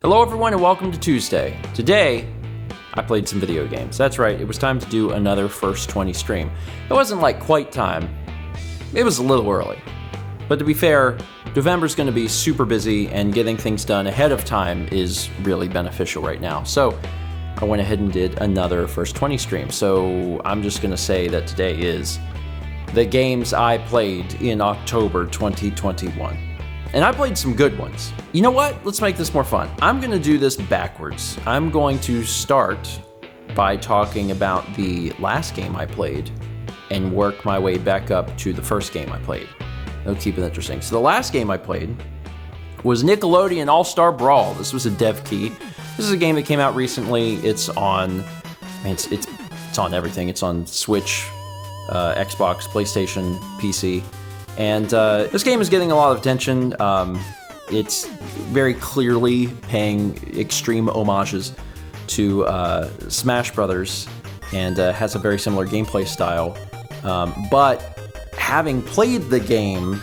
Hello everyone and welcome to Tuesday. Today, I played some video games. That's right, it was time to do another First 20 stream. It wasn't like quite time, it was a little early. But to be fair, November's gonna be super busy and getting things done ahead of time is really beneficial right now. So I went ahead and did another First 20 stream. So I'm just gonna say that today is the games I played in October 2021. And I played some good ones. You know what? Let's make this more fun. I'm gonna do this backwards. I'm going to start by talking about the last game I played and work my way back up to the first game I played. That'll keep it interesting. So the last game I played was Nickelodeon All-Stars Brawl. This was a dev key. This is a game that came out recently. It's on, it's on everything. It's on Switch, Xbox, PlayStation, PC. And this game is getting a lot of attention. It's very clearly paying extreme homages to Smash Brothers and has a very similar gameplay style. But having played the game,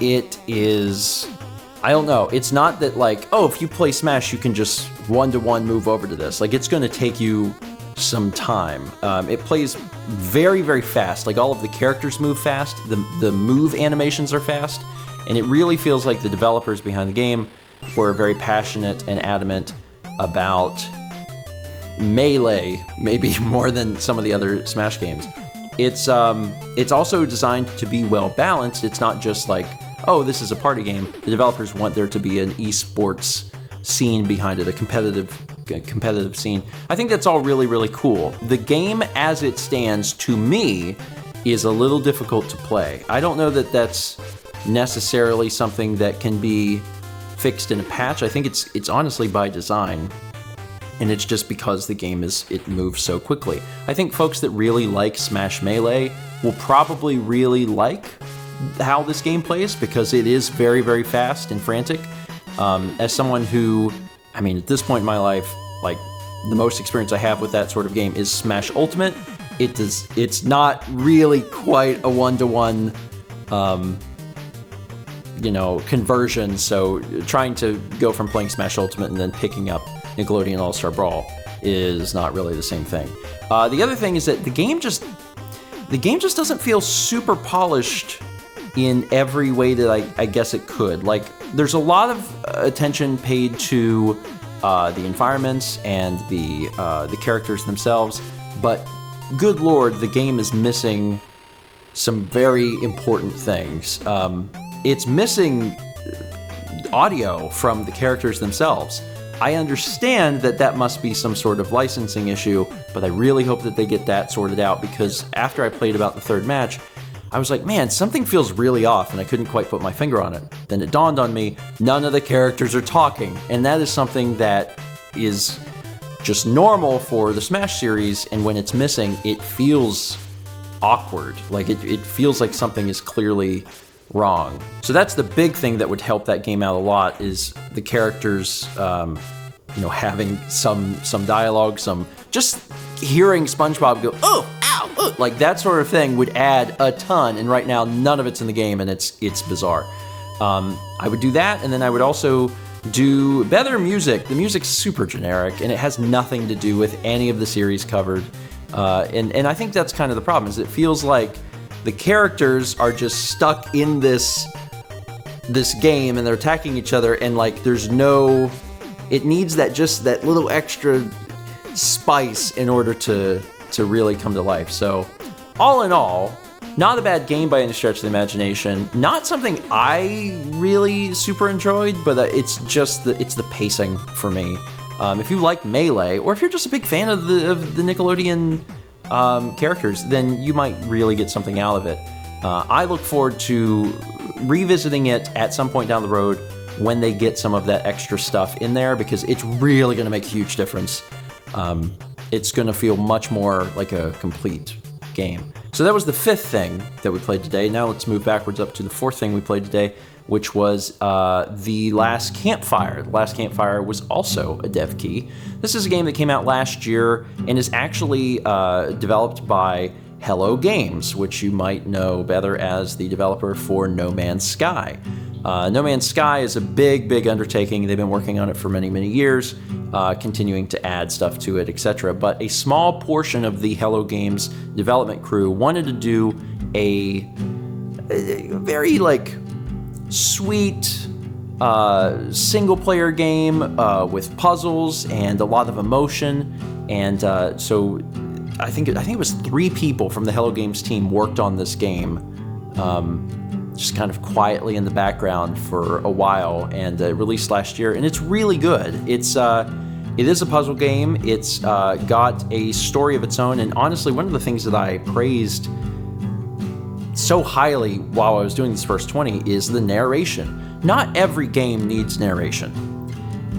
it is, I don't know, it's not that like, oh, if you play Smash, you can just one-to-one move over to this. Like, it's gonna take you some time. It plays very, very fast. Like, all of the characters move fast, the move animations are fast, and it really feels like the developers behind the game were very passionate and adamant about melee, maybe more than some of the other Smash games. It's also designed to be well balanced. It's not just like, oh, this is a party game. The developers want there to be an esports scene behind it, a competitive scene. I think that's all really, really cool. The game as it stands, to me, is a little difficult to play. I don't know that that's necessarily something that can be fixed in a patch. I think it's honestly by design, and it's just because the game it moves so quickly. I think folks that really like Smash Melee will probably really like how this game plays because it is very, very fast and frantic. As someone who, I mean, at this point in my life, like, the most experience I have with that sort of game is Smash Ultimate. It's not really quite a one-to-one, conversion, so trying to go from playing Smash Ultimate and then picking up Nickelodeon All-Stars Brawl is not really the same thing. The other thing is that the game just doesn't feel super polished in every way that I guess it could. Like, there's a lot of attention paid to the environments and the characters themselves, but good lord, the game is missing some very important things. It's missing audio from the characters themselves. I understand that must be some sort of licensing issue, but I really hope that they get that sorted out, because after I played about the third match, I was like, man, something feels really off, and I couldn't quite put my finger on it. Then it dawned on me, none of the characters are talking, and that is something that is just normal for the Smash series, and when it's missing, it feels awkward. Like, it feels like something is clearly wrong. So that's the big thing that would help that game out a lot, is the characters, having some dialogue, just hearing SpongeBob go, oh, ow, oh, like that sort of thing would add a ton, and right now none of it's in the game, and it's bizarre. I would do that, and then I would also do better music. The music's super generic, and it has nothing to do with any of the series covered, and I think that's kind of the problem, is it feels like the characters are just stuck in this game, and they're attacking each other, and like there's no, it needs that little extra spice in order to really come to life. So all in all, not a bad game by any stretch of the imagination. Not something I really super enjoyed, but it's the pacing for me. If you like Melee, or if you're just a big fan of the Nickelodeon characters, then you might really get something out of it. I look forward to revisiting it at some point down the road when they get some of that extra stuff in there, because it's really going to make a huge difference. It's going to feel much more like a complete game. So that was the fifth thing that we played today. Now let's move backwards up to the fourth thing we played today, which was the Last Campfire. The Last Campfire was also a dev key. This is a game that came out last year and is actually developed by Hello Games, which you might know better as the developer for No Man's Sky. No Man's Sky is a big undertaking. They've been working on it for many years, continuing to add stuff to it, etc. But a small portion of the Hello Games development crew wanted to do a very sweet single-player game with puzzles and a lot of emotion. And so I think it was 3 people from the Hello Games team worked on this game, just kind of quietly in the background for a while, and it released last year, and it's really good. It is a puzzle game. It's got a story of its own, and honestly, one of the things that I praised so highly while I was doing this first 20 is the narration. Not every game needs narration,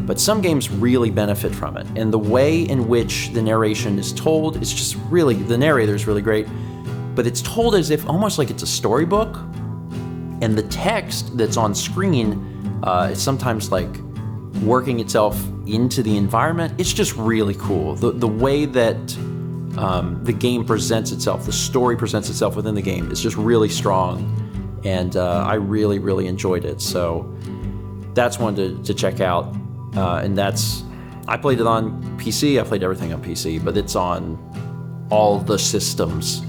but some games really benefit from it, and the way in which the narration is told is just really, the narrator is really great, but it's told as if almost like it's a storybook, and the text that's on screen is sometimes working itself into the environment. It's just really cool. The way that the game presents itself, the story presents itself within the game is just really strong, and I really enjoyed it. So that's one to check out, and I played it on PC. I played everything on PC, but it's on all the systems.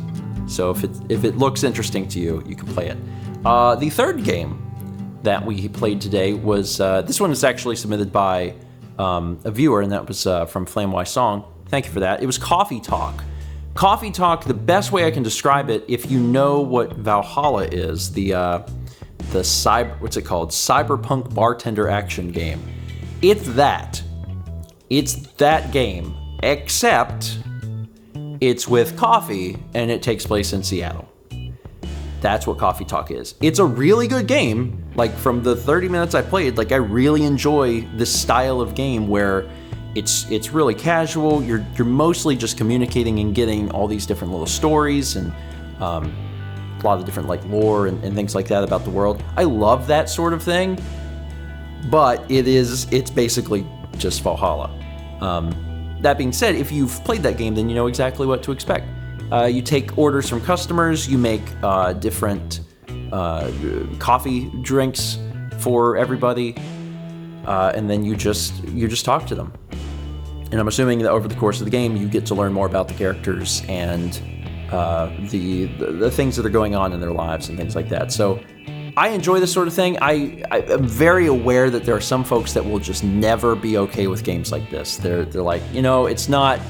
So if it looks interesting to you, you can play it. The third game that we played today was, this one is actually submitted by a viewer, and that was from Flamewise Song. Thank you for that. It was Coffee Talk. Coffee Talk, the best way I can describe it, if you know what Valhalla is, what's it called? Cyberpunk bartender action game. It's that. It's that game, except it's with coffee, and it takes place in Seattle. That's what Coffee Talk is. It's a really good game. From the 30 minutes I played, I really enjoy this style of game where it's really casual. You're mostly just communicating and getting all these different little stories and a lot of different lore and things like that about the world. I love that sort of thing, but it's basically just Valhalla. That being said, if you've played that game, then you know exactly what to expect. You take orders from customers, you make different coffee drinks for everybody, and then you just talk to them. And I'm assuming that over the course of the game, you get to learn more about the characters and the things that are going on in their lives and things like that. So I enjoy this sort of thing. I'm very aware that there are some folks that will just never be okay with games like this. They're like, it's not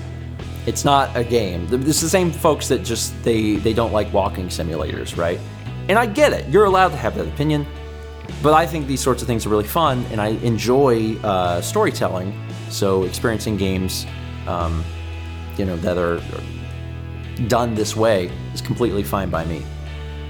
a game. It's the same folks that just, they don't like walking simulators, right? And I get it. You're allowed to have that opinion. But I think these sorts of things are really fun, and I enjoy storytelling. So experiencing games, that are done this way is completely fine by me.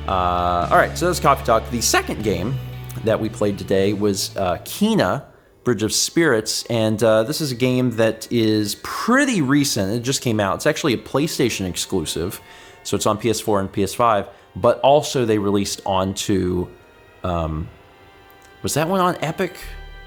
All right, so that's Coffee Talk. The second game that we played today was Kena, Bridge of Spirits, and this is a game that is pretty recent. It just came out. It's actually a PlayStation exclusive, so it's on PS4 and PS5, but also they released onto, was that one on Epic?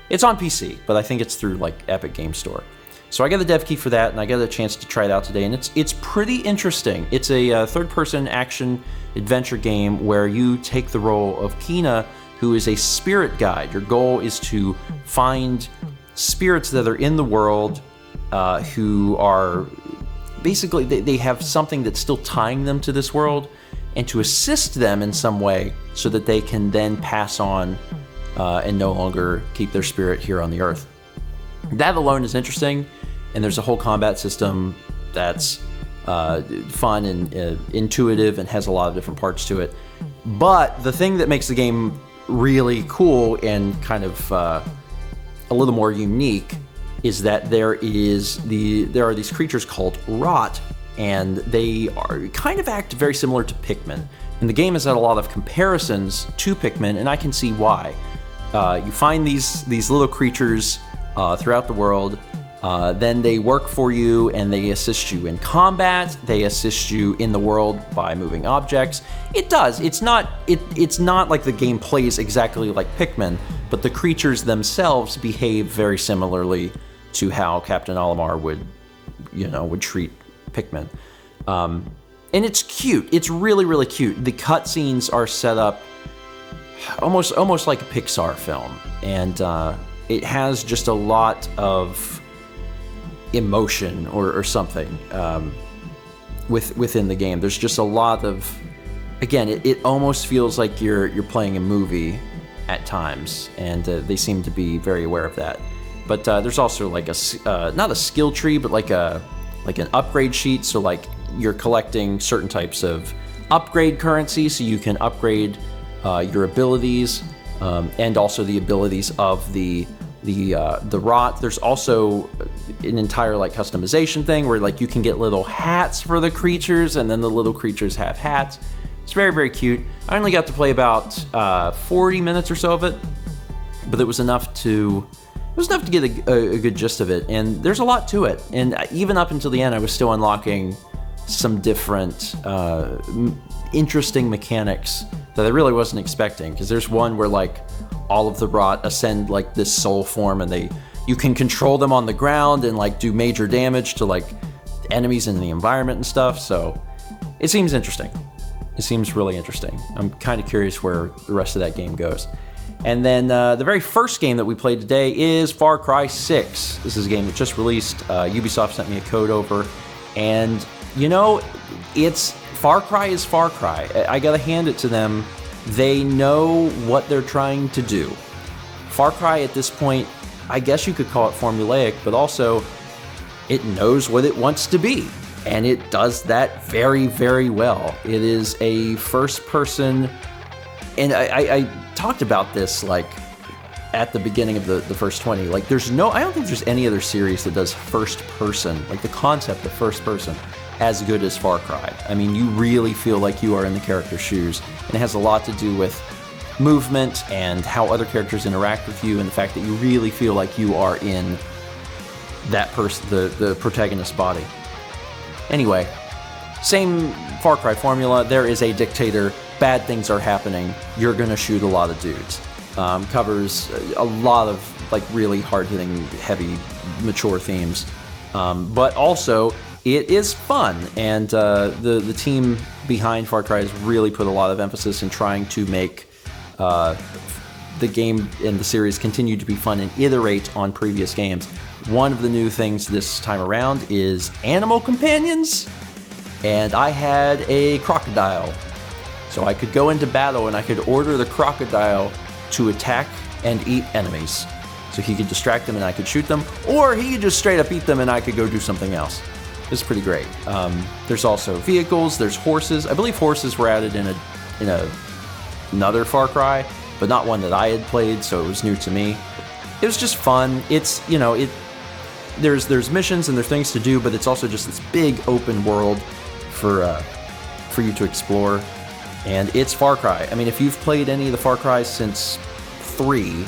It's on PC, but I think it's through Epic Game Store. So I got the dev key for that, and I got a chance to try it out today, and it's pretty interesting. It's a third-person action adventure game where you take the role of Kena, who is a spirit guide. Your goal is to find spirits that are in the world who are basically, they have something that's still tying them to this world, and to assist them in some way so that they can then pass on and no longer keep their spirit here on the earth. That alone is interesting, and there's a whole combat system that's fun and intuitive and has a lot of different parts to it. But the thing that makes the game really cool and kind of a little more unique is that there are these creatures called rot, and they kind of act very similar to Pikmin. And the game has had a lot of comparisons to Pikmin, and I can see why. You find these little creatures throughout the world. Then they work for you and they assist you in combat. They assist you in the world by moving objects. It does. It's not like the game plays exactly like Pikmin, but the creatures themselves behave very similarly to how Captain Olimar would treat Pikmin. And it's cute. It's really, really cute. The cutscenes are set up almost like a Pixar film, and it has just a lot of emotion or something within the game. There's just a lot of, again, it almost feels like you're playing a movie at times, and they seem to be very aware of that. But there's also like not a skill tree, but like an upgrade sheet. So like you're collecting certain types of upgrade currency, so you can upgrade your abilities, and also the abilities of the rot. There's also an entire like customization thing where like you can get little hats for the creatures, and then the little creatures have hats. It's very, very cute. I only got to play about 40 minutes or so of it, but it was enough to get a good gist of it. And there's a lot to it. And even up until the end, I was still unlocking some different interesting mechanics that I really wasn't expecting. Because there's one where like all of the rot ascend like this soul form, and you can control them on the ground and like do major damage to like enemies in the environment and stuff. So it seems interesting. It seems really interesting. I'm kind of curious where the rest of that game goes. And then the very first game that we played today is Far Cry 6. This is a game that just released. Ubisoft sent me a code over, and it's Far Cry is Far Cry. I gotta hand it to them. They know what they're trying to do. Far Cry at this point, I guess you could call it formulaic, but also it knows what it wants to be. And it does that very, very well. It is a first person, and I talked about this like at the beginning of the first 20. Like I don't think there's any other series that does first person, like the concept of first person, as good as Far Cry. I mean, you really feel like you are in the character's shoes, and it has a lot to do with movement and how other characters interact with you, and the fact that you really feel like you are in that person, the protagonist's body. Anyway, same Far Cry formula. There is a dictator, bad things are happening, you're gonna shoot a lot of dudes. Covers a lot of like really hard-hitting, heavy, mature themes. But also, it is fun, and the team behind Far Cry has really put a lot of emphasis in trying to make the game and the series continue to be fun and iterate on previous games. One of the new things this time around is animal companions, and I had a crocodile. So I could go into battle and I could order the crocodile to attack and eat enemies. So he could distract them and I could shoot them, or he could just straight up eat them and I could go do something else. It's pretty great. There's also vehicles, there's horses. I believe horses were added in another Far Cry, but not one that I had played, so it was new to me. It was just fun. It's, there's missions and there's things to do, but it's also just this big open world for you to explore. And it's Far Cry. I mean, if you've played any of the Far Cry since 3,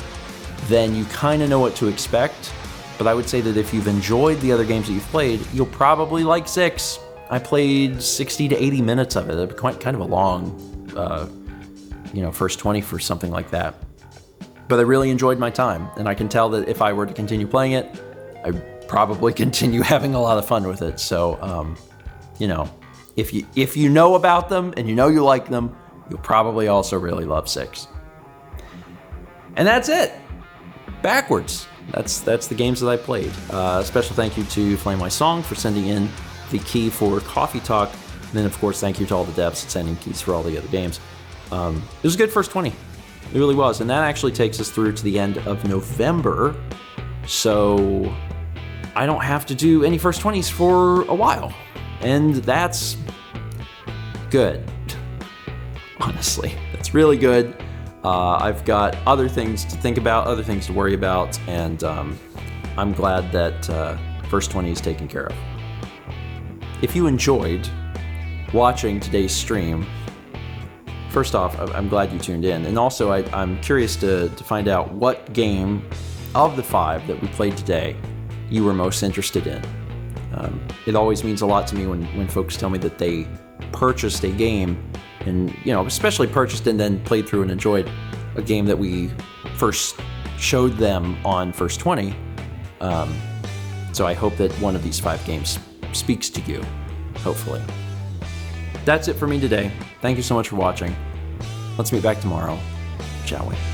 then you kind of know what to expect. But I would say that if you've enjoyed the other games that you've played, you'll probably like 6. I played 60 to 80 minutes of it. It was kind of a long, first 20 for something like that. But I really enjoyed my time, and I can tell that if I were to continue playing it, I'd probably continue having a lot of fun with it. So, if you know about them and you know you like them, you'll probably also really love 6. And that's it. Backwards. That's the games that I played. Special thank you to Flame My Song for sending in the key for Coffee Talk. And then, of course, thank you to all the devs sending keys for all the other games. It was a good first 20. It really was. And that actually takes us through to the end of November. So I don't have to do any first 20s for a while. And that's good. Honestly, that's really good. I've got other things to think about, other things to worry about, and I'm glad that first 20 is taken care of. If you enjoyed watching today's stream, first off, I'm glad you tuned in, and also I'm curious to find out what game of the 5 that we played today you were most interested in. It always means a lot to me when folks tell me that they purchased a game, and especially purchased and then played through and enjoyed a game that we first showed them on First 20. So I hope that one of these 5 games speaks to you, hopefully. That's it for me today. Thank you so much for watching. Let's meet back tomorrow. Ciao. shall we?